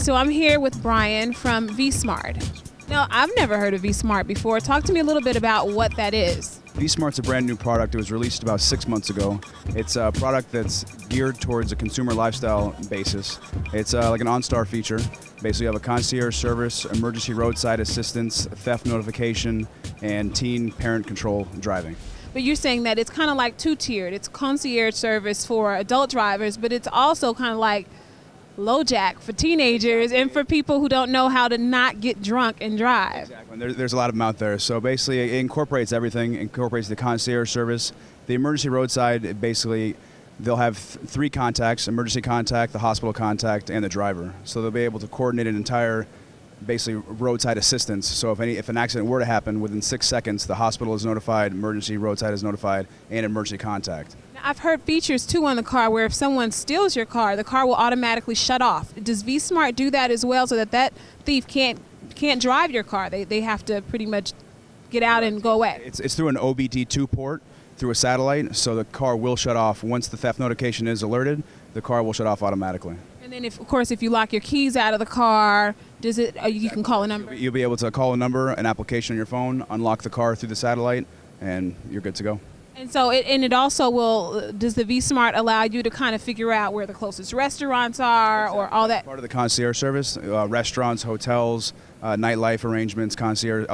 So I'm here with Brian from V-Smart. Now, I've never heard of V-Smart before. Talk to me a little bit about what that is. V-Smart's a brand new product. It was released about 6 months ago. It's a product that's geared towards a consumer lifestyle basis. It's like an OnStar feature. Basically, you have a concierge service, emergency roadside assistance, theft notification, and teen parent control driving. But you're saying that it's kind of like two-tiered. It's concierge service for adult drivers, but it's also kind of like LoJack for teenagers and for people who don't know how to not get drunk and drive. Exactly. There's a lot of them out there. So basically, it incorporates everything. It incorporates the concierge service, the emergency roadside. Basically, they'll have three contacts: emergency contact, the hospital contact, and the driver. So they'll be able to coordinate an entire, basically, roadside assistance. So if an accident were to happen, within 6 seconds, the hospital is notified, emergency roadside is notified, and emergency contact. I've heard features too on the car where if someone steals your car, the car will automatically shut off. Does V-Smart do that as well, so that thief can't drive your car? They have to pretty much get out and go away. It's through an pt2 port, through a satellite, so the car will shut off. Once the theft notification is alerted, the car will shut off automatically. And then, of course, if you lock your keys out of the car, you can call a number? You'll be able to call a number, an application on your phone, unlock the car through the satellite, and you're good to go. And so it also will, does the V-Smart allow you to kind of figure out where the closest restaurants are or all that? Part of the concierge service, restaurants, hotels, nightlife arrangements,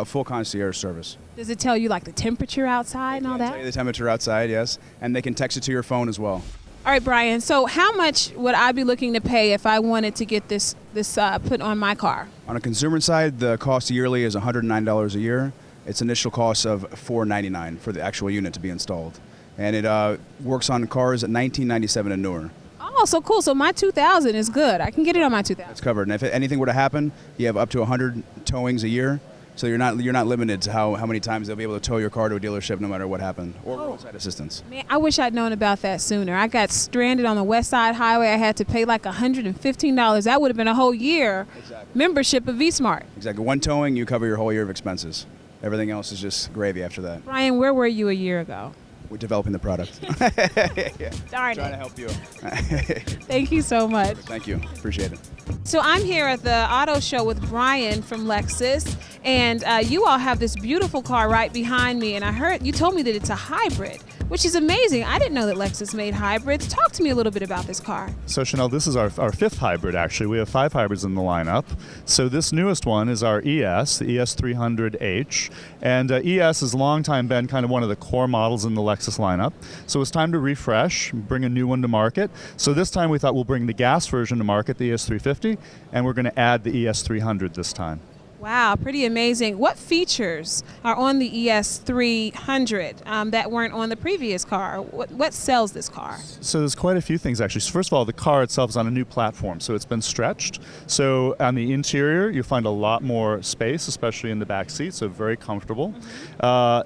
full concierge service. Does it tell you like the temperature outside and all that? Tell you the temperature outside, yes. And they can text it to your phone as well. All right, Brian, so how much would I be looking to pay if I wanted to get this put on my car? On a consumer side, the cost yearly is $109 a year. Its initial cost of $499 for the actual unit to be installed. And it works on cars at $1997 and newer. Oh, so cool. So my 2000 is good. I can get it on my 2000. It's covered. And if anything were to happen, you have up to 100 towings a year. So you're not limited to how many times they'll be able to tow your car to a dealership no matter what happened, or roadside assistance. Man, I wish I'd known about that sooner. I got stranded on the West Side Highway. I had to pay like $115. That would have been a whole year membership of V-Smart. Exactly. One towing, you cover your whole year of expenses. Everything else is just gravy after that. Brian, where were you a year ago? We're developing the product. Yeah. Darn it. Trying to help you. Thank you so much. Thank you. Appreciate it. So I'm here at the auto show with Brian from Lexus, and you all have this beautiful car right behind me, and I heard you told me that it's a hybrid, which is amazing. I didn't know that Lexus made hybrids. Talk to me a little bit about this car. So Chanel, this is our fifth hybrid actually. We have 5 hybrids in the lineup. So this newest one is our ES, the ES300H, and ES has long time been kind of one of the core models in the Lexus lineup. So it's time to refresh, bring a new one to market. So this time we thought we'll bring the gas version to market, the ES350, and we're going to add the ES300 this time. Wow, pretty amazing. What features are on the ES300 that weren't on the previous car? What sells this car? So there's quite a few things actually. So first of all, the car itself is on a new platform, so it's been stretched. So on the interior, you'll find a lot more space, especially in the back seat, so very comfortable.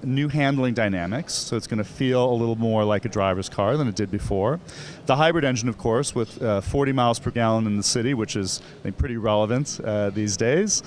New handling dynamics, so it's going to feel a little more like a driver's car than it did before. The hybrid engine, of course, with 40 miles per gallon in the city, which is I think, pretty relevant these days.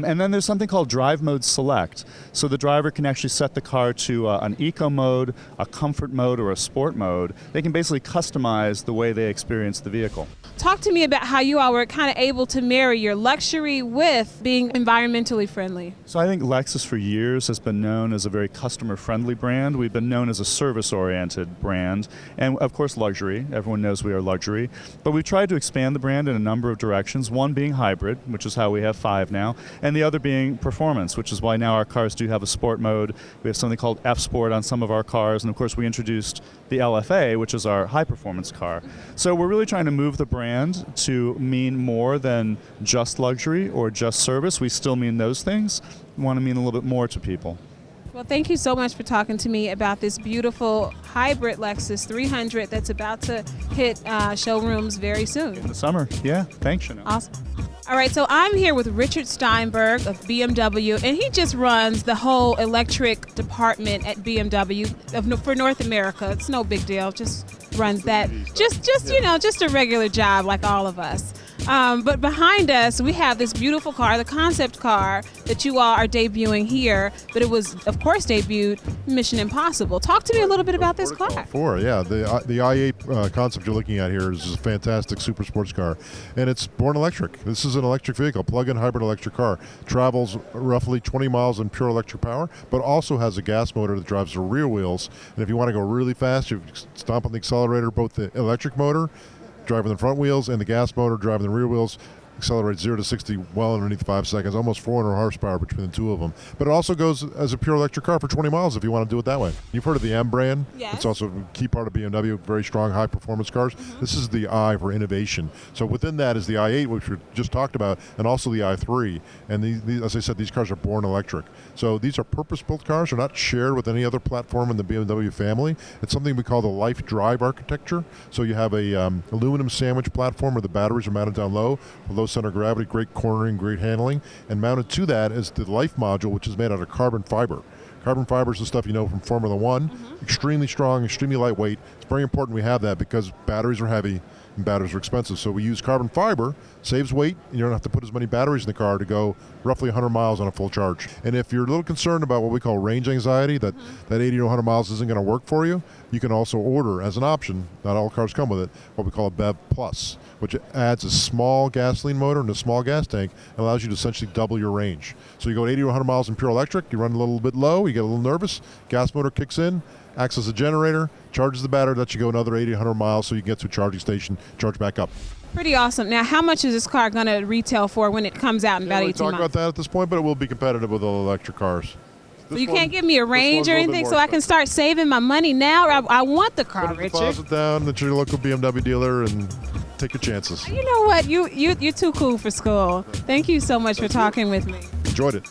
And then there's something called Drive Mode Select. So the driver can actually set the car to an eco mode, a comfort mode, or a sport mode. They can basically customize the way they experience the vehicle. Talk to me about how you all were kind of able to marry your luxury with being environmentally friendly. So I think Lexus for years has been known as a very customer-friendly brand. We've been known as a service-oriented brand, and of course luxury. Everyone knows we are luxury. But we've tried to expand the brand in a number of directions, one being hybrid, which is how we have 5 now, and the other being performance, which is why now our cars do have a sport mode. We have something called F-Sport on some of our cars, and of course we introduced the LFA, which is our high-performance car. So we're really trying to move the brand to mean more than just luxury or just service. We still mean those things. We want to mean a little bit more to people. Well, thank you so much for talking to me about this beautiful hybrid Lexus 300 that's about to hit showrooms very soon. In the summer, yeah. Thanks, Chanel. Awesome. All right, so I'm here with Richard Steinberg of BMW, and he just runs the whole electric department at BMW for North America. It's no big deal, just runs that. Just a regular job like all of us. But behind us, we have this beautiful car, the concept car that you all are debuting here. But it was, of course, debuted Mission Impossible. Talk to me a little bit about this car. The i8 concept you're looking at here is a fantastic super sports car, and it's born electric. This is an electric vehicle, plug-in hybrid electric car. Travels roughly 20 miles in pure electric power, but also has a gas motor that drives the rear wheels. And if you want to go really fast, you stomp on the accelerator, both the electric motor driving the front wheels and the gas motor driving the rear wheels. Accelerates 0 to 60 well underneath 5 seconds, almost 400 horsepower between the two of them. But it also goes as a pure electric car for 20 miles if you want to do it that way. You've heard of the M brand. Yes. It's also a key part of BMW, very strong high-performance cars. This is the I for innovation. So within that is the i8, which we just talked about, and also the i3. And as I said, these cars are born electric. So these are purpose-built cars. They're not shared with any other platform in the BMW family. It's something we call the Life Drive architecture. So you have a aluminum sandwich platform where the batteries are mounted down low, low center of gravity, great cornering, great handling, and mounted to that is the Life module, which is made out of carbon fiber. Carbon fiber is the stuff you know from Formula One. Extremely strong, extremely lightweight. It's very important we have that because batteries are heavy and batteries are expensive. So we use carbon fiber, saves weight, and you don't have to put as many batteries in the car to go roughly 100 miles on a full charge. And if you're a little concerned about what we call range anxiety, that 80 to 100 miles isn't going to work for you, you can also order as an option, not all cars come with it, what we call a BEV Plus, which adds a small gasoline motor and a small gas tank and allows you to essentially double your range. So you go 80 to 100 miles in pure electric, you run a little bit low, you get a little nervous, gas motor kicks in, acts as a generator, charges the battery, lets you go another 80 to 100 miles so you can get to a charging station, charge back up. Pretty awesome. Now, how much is this car going to retail for when it comes out in about 18 months? We're talking about that at this point, but it will be competitive with all electric cars. So you can't give me a range or anything so I can start saving my money now? I want the car, Put a Richard. deposit down at your local BMW dealer and take your chances. You know what? You're too cool for school. Thank you so much for talking with me. Enjoyed it.